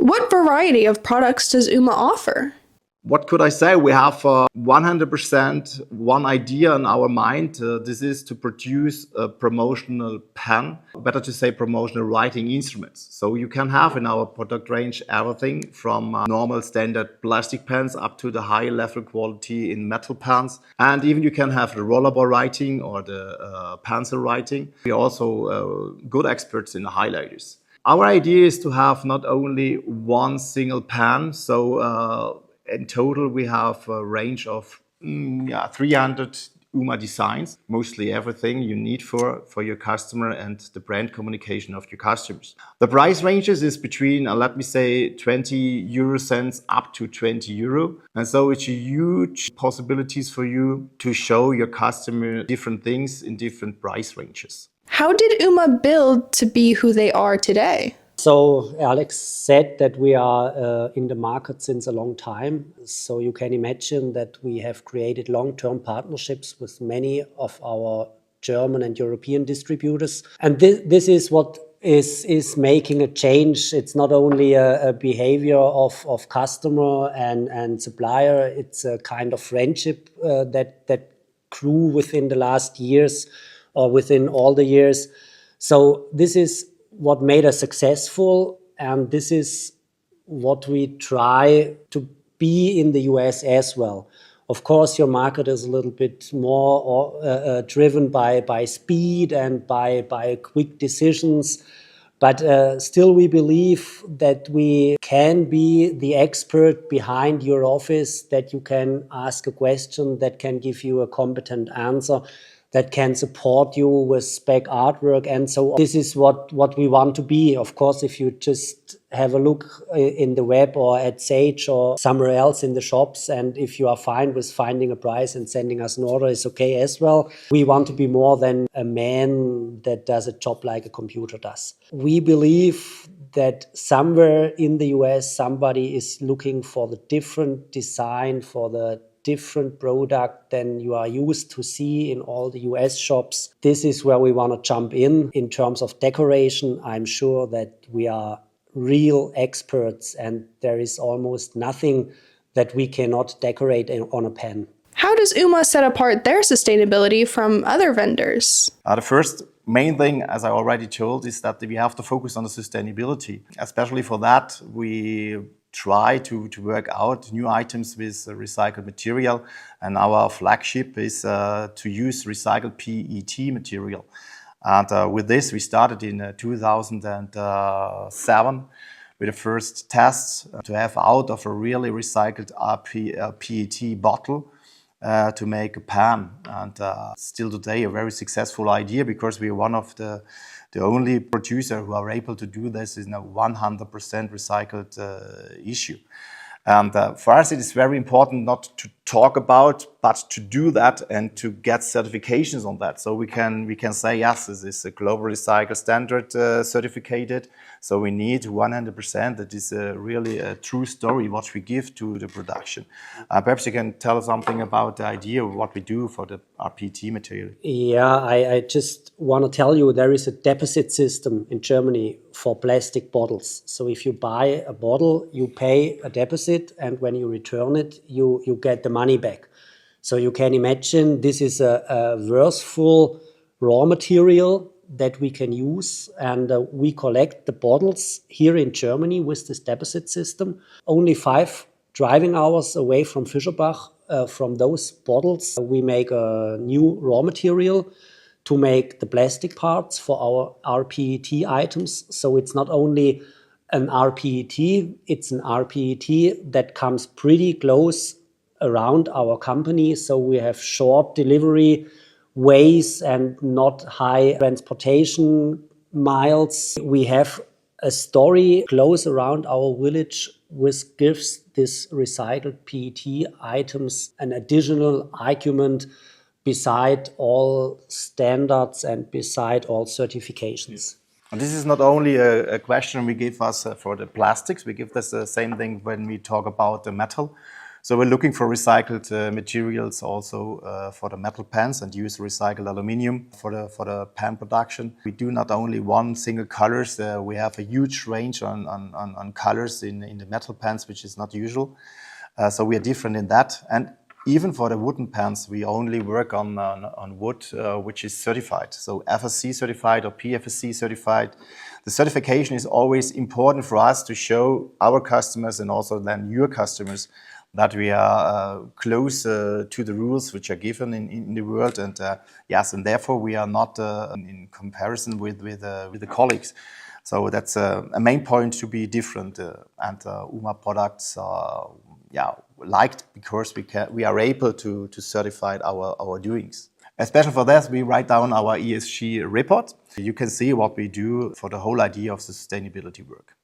What variety of products does UMA offer? What could I say? We have 100% one idea in our mind. This is to produce a promotional pen, better to say promotional writing instruments. So you can have in our product range everything from normal standard plastic pens up to the high level quality in metal pens. And even you can have the rollerball writing or the pencil writing. We are also good experts in the highlighters. Our idea is to have not only one single pen, so in total, we have a range of 300 UMA designs, mostly everything you need for your customer and the brand communication of your customers. The price ranges is between, let me say, 20 euro cents up to 20 euro. And so it's a huge possibilities for you to show your customer different things in different price ranges. How did UMA build to be who they are today? So Alex said that we are in the market since a long time. So you can imagine that we have created long-term partnerships with many of our German and European distributors. And this is what is making a change. It's not only a behavior of customer and supplier, it's a kind of friendship that grew within the last years or within all the years. So this is what made us successful, and this is what we try to be in the US as well. Of course, your market is a little bit more driven by speed and by quick decisions, but still we believe that we can be the expert behind your office, that you can ask a question that can give you a competent answer, that can support you with spec artwork and so on. This is what we want to be. Of course, if you just have a look in the web or at Sage or somewhere else in the shops, and if you are fine with finding a price and sending us an order, is okay as well. We want to be more than a man that does a job like a computer does. We believe that somewhere in the US, somebody is looking for the different design, for the different product than you are used to see in all the US shops. This is where we want to jump in. In terms of decoration, I'm sure that we are real experts and there is almost nothing that we cannot decorate on a pen. How does UMA set apart their sustainability from other vendors? The first main thing, as I already told, is that we have to focus on the sustainability. Especially for that, we try to work out new items with recycled material, and our flagship is to use recycled PET material. And with this, we started in 2007 with the first tests to have out of a really recycled PET bottle to make a pen. And still today, a very successful idea, because we are one of the only producer who are able to do this in a 100% recycled issue. And for us, it is very important not to talk about, but to do that and to get certifications on that. So we can say, yes, this is a global recycle standard certificated. So we need 100%. That is really a true story what we give to the production. Perhaps you can tell us something about the idea of what we do for the PET material. Yeah, I just want to tell you there is a deposit system in Germany for plastic bottles. So if you buy a bottle, you pay a deposit, and when you return it, you get the money back. So you can imagine this is a worthwhile raw material that we can use, and we collect the bottles here in Germany with this deposit system. Only 5 driving hours away from Fischerbach, from those bottles, we make a new raw material to make the plastic parts for our rPET items. So it's not only an rPET, it's an rPET that comes pretty close around our company. So we have short delivery ways and not high transportation miles. We have a story close around our village which gives this recycled PET items an additional argument beside all standards and beside all certifications. And this is not only a question we give us for the plastics, we give this the same thing when we talk about the metal. So we're looking for recycled materials also for the metal pens and use recycled aluminium for the pen production. We do not only one single colors, we have a huge range on colors in the metal pens, which is not usual. So we are different in that. And even for the wooden pens, we only work on wood which is certified. So FSC certified or PFSC certified. The certification is always important for us to show our customers and also then your customers that we are close to the rules which are given in the world, and yes, and therefore we are not in comparison with the colleagues. So that's a main point to be different, and UMA products are liked because we are able to certify our doings. Especially for that, we write down our ESG report. You can see what we do for the whole idea of sustainability work.